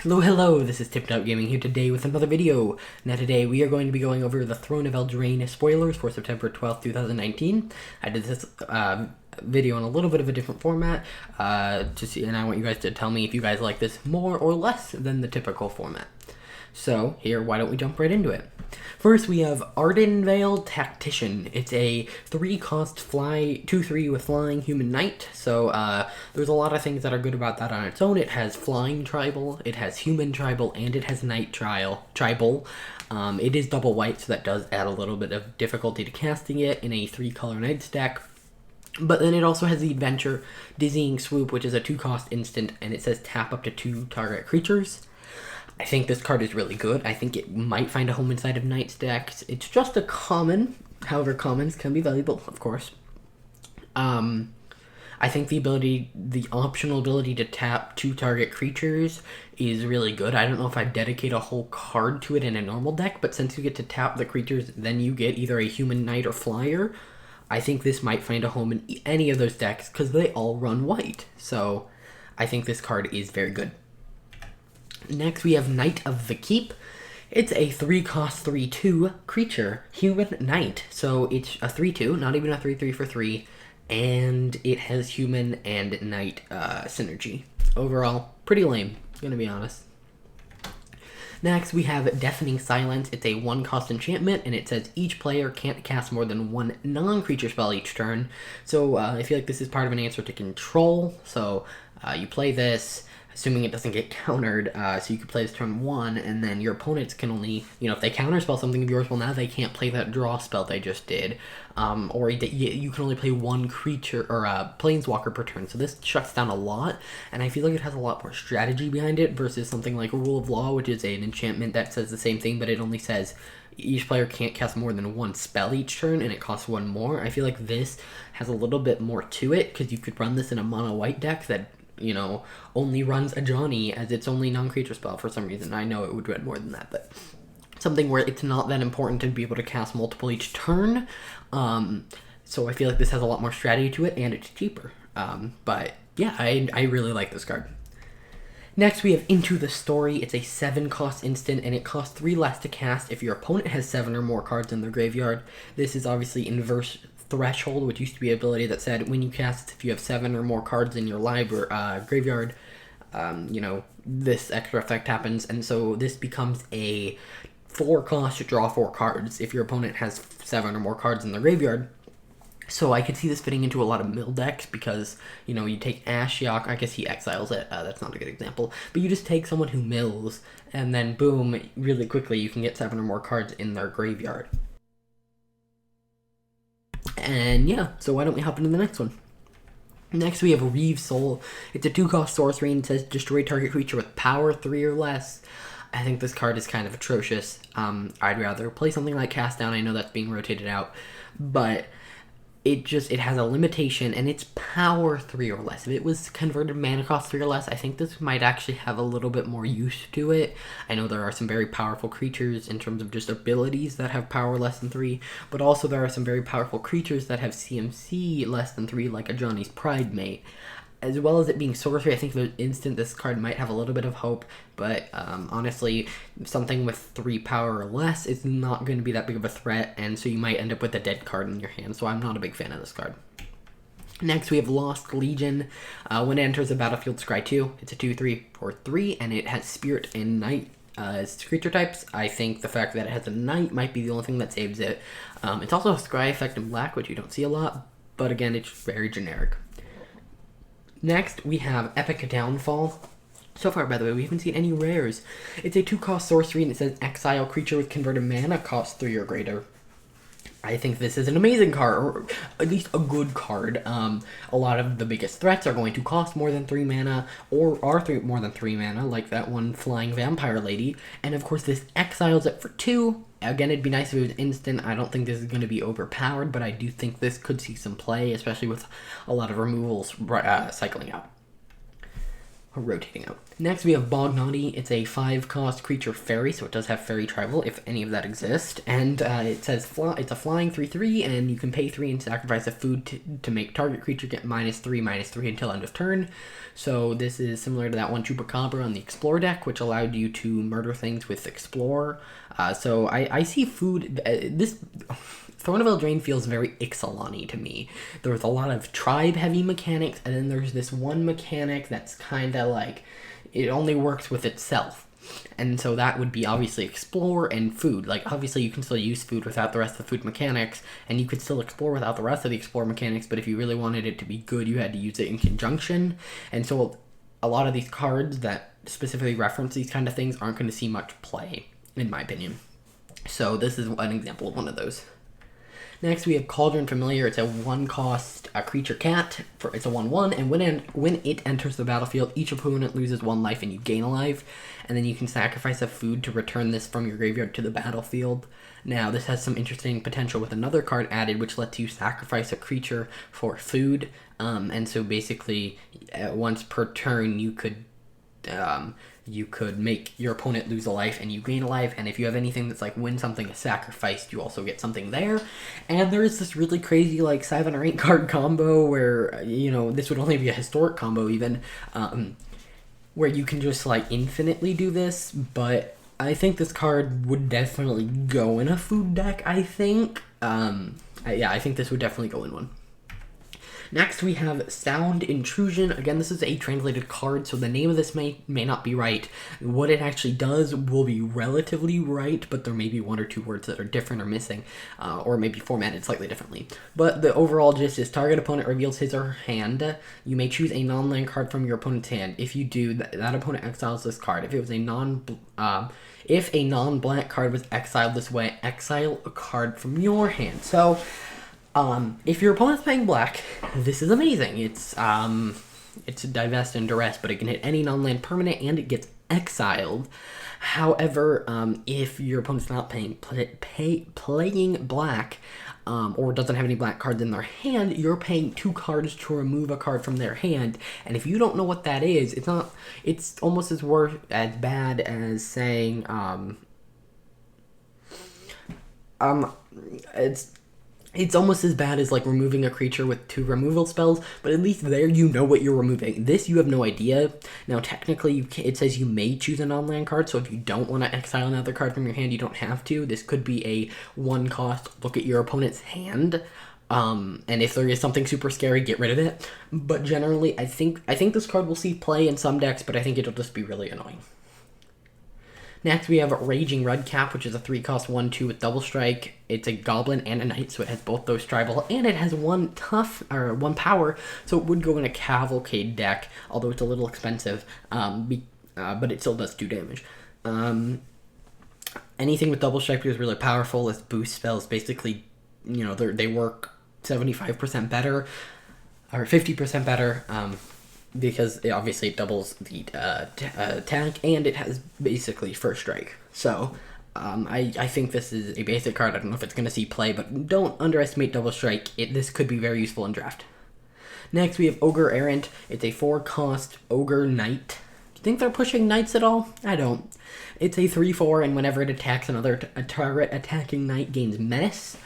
Hello, this is Tipped Out Gaming here today with another video. Now today we are going to be going over the Throne of Eldraine spoilers for September 12th, 2019. I did this video in a little bit of a different format, and I want you guys to tell me if you guys like this more or less than the typical format. So here, why don't we jump right into it? First, we have Arden Tacticsian. It's a 3-cost 2/3 with flying human knight. So there's a lot of things that are good about that on its own. It has flying tribal, it has human tribal, and it has knight tribal. It is double white, so that does add a little bit of difficulty to casting it in a 3-color knight stack. But then it also has the adventure Dizzying Swoop, which is a 2-cost instant, and it says tap up to 2 target creatures. I think this card is really good. I think it might find a home inside of Knight stacks. It's just a common. However, commons can be valuable, of course. I think the optional ability to tap 2 target creatures is really good. I don't know if I'd dedicate a whole card to it in a normal deck, but since you get to tap the creatures, then you get either a human knight or flyer. I think this might find a home in any of those decks because they all run white. So I think this card is very good. Next, we have Knight of the Keep. It's a 3-cost 3/2 creature, human knight. So it's a 3/2, not even a 3/3 for 3, and it has human and knight synergy. Overall, pretty lame, gonna be honest. Next, we have Deafening Silence. It's a 1-cost enchantment, and it says each player can't cast more than 1 non-creature spell each turn. So I feel like this is part of an answer to control. So you play this, assuming it doesn't get countered, so you could play this turn 1, and then your opponents can only, if they counterspell something of yours, well, now they can't play that draw spell they just did, or you can only play 1 creature, or planeswalker per turn, so this shuts down a lot, and I feel like it has a lot more strategy behind it, versus something like Rule of Law, which is an enchantment that says the same thing, but it only says each player can't cast more than 1 spell each turn, and it costs 1 more. I feel like this has a little bit more to it, because you could run this in a mono-white deck that only runs a Johnny as its only non-creature spell for some reason. I know it would run more than that, but something where it's not that important to be able to cast multiple each turn. So I feel like this has a lot more strategy to it, and it's cheaper. But yeah, I really like this card. Next, we have Into the Story. It's a 7-cost instant, and it costs 3 less to cast if your opponent has 7 or more cards in their graveyard. This is obviously inverse Threshold, which used to be an ability that said when you cast, if you have 7 or more cards in your graveyard, this extra effect happens, and so this becomes a 4-cost draw 4 cards if your opponent has 7 or more cards in their graveyard. So I could see this fitting into a lot of mill decks because, you take Ashiok, I guess he exiles it, that's not a good example, but you just take someone who mills, and then boom, really quickly you can get 7 or more cards in their graveyard. And yeah, so why don't we hop into the next one? Next, we have Reeve Soul. It's a 2-cost sorcery and says destroy target creature with power 3 or less. I think this card is kind of atrocious. I'd rather play something like Cast Down. I know that's being rotated out, but it has a limitation, and it's power 3 or less. If it was converted mana cost 3 or less, I think this might actually have a little bit more use to it. I know there are some very powerful creatures in terms of just abilities that have power less than 3, but also there are some very powerful creatures that have CMC less than 3, like a Johnny's Pride Mate. As well as it being sorcery, I think the instant this card might have a little bit of hope, but honestly, something with 3 power or less is not going to be that big of a threat, and so you might end up with a dead card in your hand, so I'm not a big fan of this card. Next, we have Lost Legion. When it enters the battlefield, scry 2. It's a 2/3 for 3, and it has Spirit and Knight as creature types. I think the fact that it has a Knight might be the only thing that saves it. It's also a scry effect in black, which you don't see a lot, but again, it's very generic. Next, we have Epic Downfall. So far, by the way, we haven't seen any rares. It's a 2-cost sorcery, and it says exile creature with converted mana cost 3 or greater. I think this is an amazing card, or at least a good card. A lot of the biggest threats are going to cost more than 3 mana, or are more than 3 mana, like that one Flying Vampire Lady. And of course, this exiles it for 2. Again, it'd be nice if it was instant. I don't think this is going to be overpowered, but I do think this could see some play, especially with a lot of removals cycling out. rotating out. Next we have Bogmone. It's a 5-cost creature fairy, so it does have fairy tribal if any of that exists. And it says it's a flying 3/3, and you can pay 3 and sacrifice a food to make target creature get -3/-3 until end of turn. So this is similar to that one Chupacabra on the Explore deck, which allowed you to murder things with Explore. So I see food. This Throne of Eldraine feels very Ixalan-y to me. There's a lot of tribe-heavy mechanics, and then there's this one mechanic that's kind of like, it only works with itself. And so that would be obviously Explore and food. Like, obviously you can still use food without the rest of the food mechanics, and you could still explore without the rest of the Explore mechanics, but if you really wanted it to be good, you had to use it in conjunction. And so a lot of these cards that specifically reference these kind of things aren't going to see much play, in my opinion. So this is an example of one of those. Next, we have Cauldron Familiar. It's a 1-cost creature cat. It's a 1/1, and when it enters the battlefield, each opponent loses 1 life and you gain a life. And then you can sacrifice a food to return this from your graveyard to the battlefield. Now, this has some interesting potential with another card added, which lets you sacrifice a creature for food. And so basically, once per turn, you could make your opponent lose a life and you gain a life, and if you have anything that's like when something is sacrificed, you also get something there. And there is this really crazy like 7 or 8 card combo where, you know, this would only be a historic combo even, where you can just like infinitely do this, but I think this card would definitely go in a food deck, I think. Yeah, I think this would definitely go in one. Next, we have Sound Intrusion. Again, this is a translated card, so the name of this may not be right. What it actually does will be relatively right, but there may be 1 or 2 words that are different or missing, or maybe formatted slightly differently. But the overall gist is target opponent reveals his or her hand. You may choose a non-land card from your opponent's hand. If you do, that opponent exiles this card. If it was if a non-black card was exiled this way, exile a card from your hand. So, if your opponent's playing black, this is amazing. It's divest and duress, but it can hit any non-land permanent and it gets exiled. However, if your opponent's not playing black, or doesn't have any black cards in their hand, you're paying 2 cards to remove a card from their hand. And if you don't know what that is, it's almost as bad as saying, it's almost as bad as like removing a creature with 2 removal spells, but at least there you know what you're removing. This you have no idea. Now technically it says you may choose a non-land card, so if you don't want to exile another card from your hand, you don't have to. This could be a 1-cost look at your opponent's hand, and if there is something super scary, get rid of it. But generally, I think this card will see play in some decks, but I think it'll just be really annoying. Next, we have Raging Rugcap, which is a 3-cost 1/2 with double strike. It's a goblin and a knight, so it has both those tribal, and it has 1 power, so it would go in a cavalcade deck, although it's a little expensive, but it still does 2 damage. Anything with double strike is really powerful. Its boost spells basically, you know, they work 75% better, or 50% better, because obviously it doubles the attack, and it has basically first strike. So I think this is a basic card. I don't know if it's going to see play, but don't underestimate double strike. This could be very useful in draft. Next, we have Augur Errands. It's a 4-cost Ogre Knight. Do you think they're pushing knights at all? I don't. It's a 3/4, and whenever it attacks a target attacking knight gains Menace.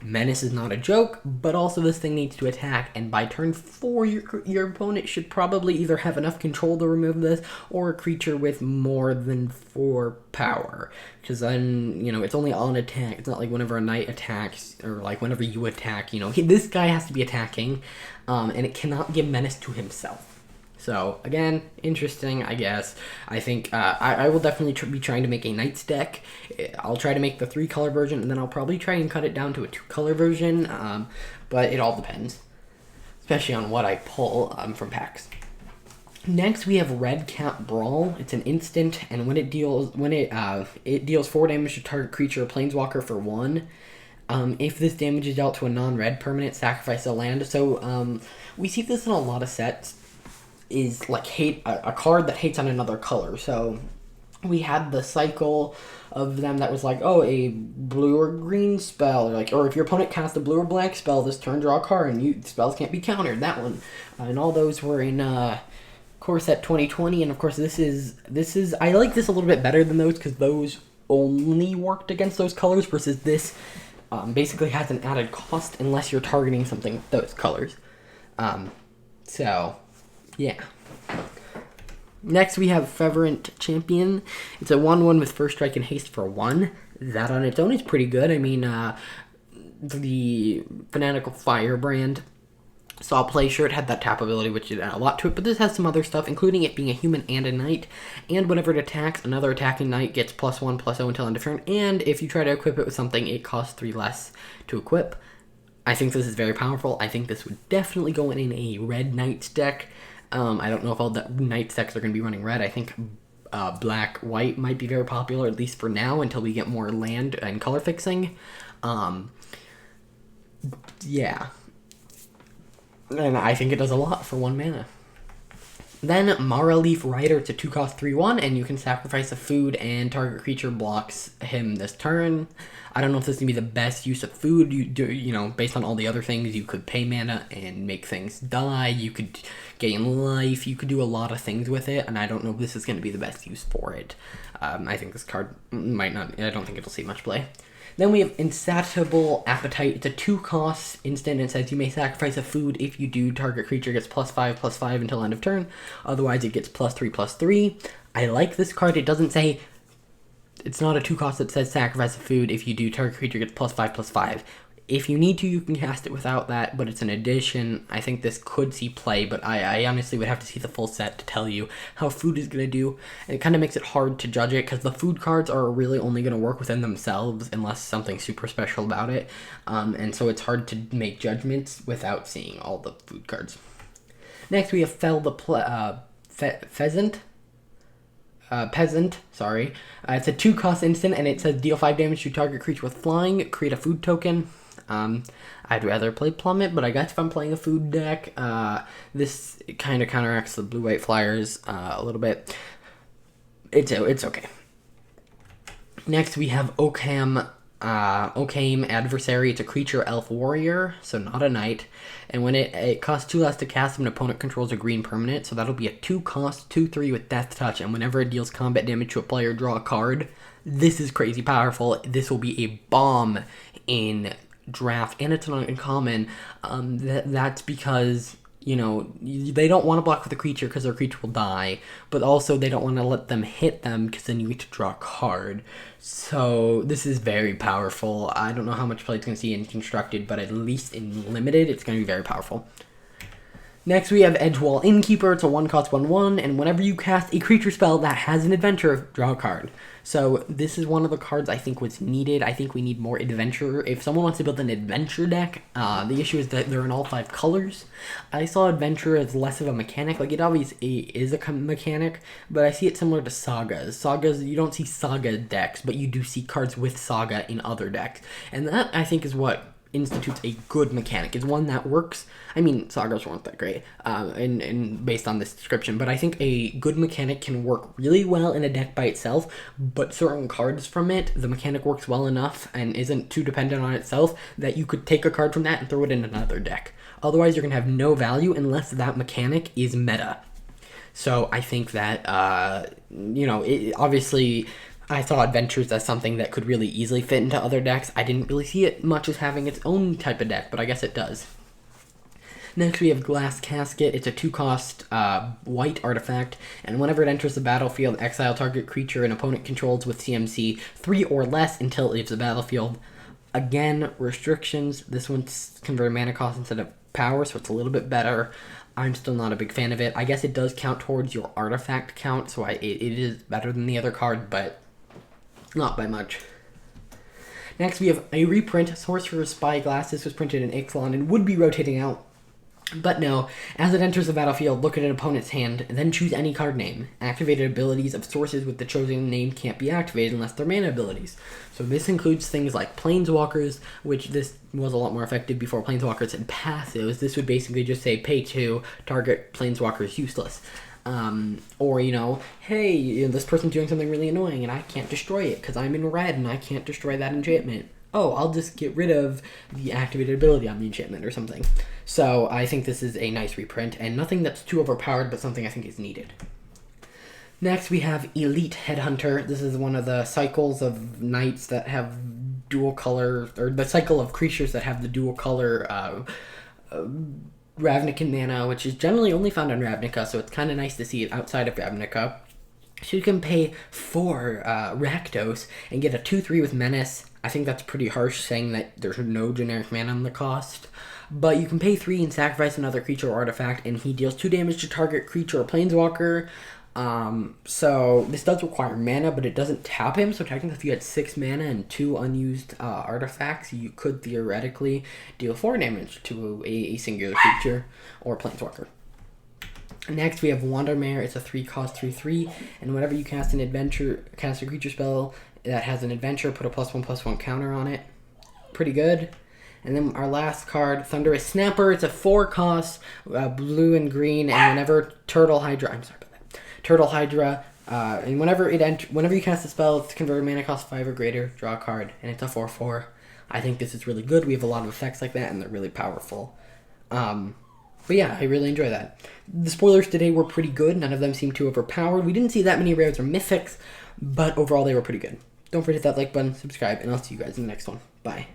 Menace is not a joke, but also this thing needs to attack, and by turn 4, your opponent should probably either have enough control to remove this, or a creature with more than 4 power. Because then, you know, it's only on attack. It's not like whenever a knight attacks, or like whenever you attack, you know, this guy has to be attacking, and it cannot give Menace to himself. So, again, interesting, I guess. I think I will definitely be trying to make a Knights deck. I'll try to make the 3-color version, and then I'll probably try and cut it down to a 2-color version, but it all depends, especially on what I pull from packs. Next, we have Cap Brawl. It's an instant, and when it deals 4 damage to target creature or planeswalker for 1. If this damage is dealt to a non-red permanent, sacrifice a land. So we see this in a lot of sets. Is like a card that hates on another color. So we had the cycle of them that was like, oh, a blue or green spell, or if your opponent cast a blue or black spell this turn, draw a card, and spells can't be countered. That one, and all those were in Corset 2020, and of course this is I like this a little bit better than those because those only worked against those colors versus this basically has an added cost unless you're targeting something with those colors. So yeah. Next we have Severn Champion. It's a 1/1 with first strike and haste for 1. That on its own is pretty good. I mean, the Fanatical Firebrand Saw Play shirt had that tap ability, which did add a lot to it, but this has some other stuff, including it being a human and a knight, and whenever it attacks, another attacking knight gets +1/+0 until end of turn, and if you try to equip it with something, it costs 3 less to equip. I think this is very powerful. I think this would definitely go in a red knights deck. I don't know if all the knights decks are going to be running red. I think black-white might be very popular, at least for now, until we get more land and color fixing. Yeah. And I think it does a lot for 1 mana. Then Mara Leaf Rider, it's a 2-cost 3/1, and you can sacrifice a food and target creature blocks him this turn. I don't know if this is going to be the best use of food. You know, based on all the other things, you could pay mana and make things die. You could gain life. You could do a lot of things with it, and I don't know if this is going to be the best use for it. I think this card might not, I don't think it'll see much play. Then we have Insatiable Appetite. It's a 2-cost instant and says you may sacrifice a food. If you do, target creature gets +5/+5 until end of turn. Otherwise, it gets +3/+3. I like this card. It doesn't say, it's not a 2-cost that says sacrifice a food. If you do, target creature gets +5/+5. If you need to, you can cast it without that, but it's an addition. I think this could see play, but I honestly would have to see the full set to tell you how food is going to do. And it kind of makes it hard to judge it, because the food cards are really only going to work within themselves unless something super special about it. And so it's hard to make judgments without seeing all the food cards. Next, we have Peasant. Sorry. It's a 2-cost instant, and it says deal 5 damage to target creature with flying, create a food token. I'd rather play Plummet, but I guess if I'm playing a food deck, this kind of counteracts the blue-white flyers a little bit. It's okay. Next, we have Oakham Adversary. It's a creature elf warrior, so not a knight. And when it costs 2 less to cast, when an opponent controls a green permanent, so that'll be a 2-cost 2/3 with Death Touch, and whenever it deals combat damage to a player, draw a card. This is crazy powerful. This will be a bomb in draft, and it's not uncommon. That's because, you know, they don't want to block with a creature because their creature will die, but also they don't want to let them hit them because then you get to draw a card. So this is very powerful. I don't know how much play it's going to see in Constructed, but at least in Limited, it's going to be very powerful. Next, we have Edgewall Innkeeper. It's a 1-cost 1/1, and whenever you cast a creature spell that has an adventure, draw a card. So this is one of the cards I think was needed. I think we need more adventure. If someone wants to build an adventure deck, the issue is that they're in all 5 colors. I saw adventure as less of a mechanic. Like, it obviously is a mechanic, but I see it similar to sagas. Sagas, you don't see saga decks, but you do see cards with saga in other decks. And that, I think, is what institutes a good mechanic. Is one that works. I mean, sagas weren't that great, and based on this description, but I think a good mechanic can work really well in a deck by itself, but certain cards from it, the mechanic works well enough and isn't too dependent on itself that you could take a card from that and throw it in another deck. Otherwise, you're going to have no value unless that mechanic is meta. So I think that, obviously, I saw Adventures as something that could really easily fit into other decks. I didn't really see it much as having its own type of deck, but I guess it does. Next, we have Glass Casket. It's a 2-cost white artifact, and whenever it enters the battlefield, exile target creature an opponent controls with CMC 3 or less until it leaves the battlefield. Again, restrictions. This one's converted mana cost instead of power, so it's a little bit better. I'm still not a big fan of it. I guess it does count towards your artifact count, so it is better than the other card, but not by much. Next, we have a reprint, Sorcerer's Spyglass. This was printed in Ixalan and would be rotating out. But no, as it enters the battlefield, look at an opponent's hand, then choose any card name. Activated abilities of sources with the chosen name can't be activated unless they're mana abilities. So this includes things like Planeswalkers, which this was a lot more effective before Planeswalkers had passives. This would basically just say pay 2, target Planeswalker is useless. Or, hey, this person's doing something really annoying and I can't destroy it because I'm in red and I can't destroy that enchantment. oh, I'll just get rid of the activated ability on the enchantment or something. So I think this is a nice reprint, and nothing that's too overpowered, but something I think is needed. Next, we have Elite Headhunter. This is one of the cycles of knights that have dual color, or the cycle of creatures that have the dual color Ravnica mana, which is generally only found on Ravnica, so it's kind of nice to see it outside of Ravnica. So you can pay 4 Rakdos and get a 2/3 with Menace. I think that's pretty harsh, saying that there's no generic mana on the cost. But you can pay 3 and sacrifice another creature or artifact, and he deals 2 damage to target creature or planeswalker. So this does require mana, but it doesn't tap him. So technically, if you had 6 mana and 2 unused artifacts, you could theoretically deal 4 damage to a singular creature or planeswalker. Next, we have Wandermare. It's a 3-cost 3/3, and whenever you cast a creature spell that has an adventure, put a +1/+1 counter on it. Pretty good. And then our last card, Thunderous Snapper. It's a 4-cost, blue and green, and whenever Turtle Hydra, and whenever you cast a spell, it's converted mana cost 5 or greater, draw a card, and it's a 4/4. I think this is really good. We have a lot of effects like that, and they're really powerful. But yeah, I really enjoy that. The spoilers today were pretty good. None of them seemed too overpowered. We didn't see that many rares or mythics, but overall they were pretty good. Don't forget that like button, subscribe, and I'll see you guys in the next one. Bye.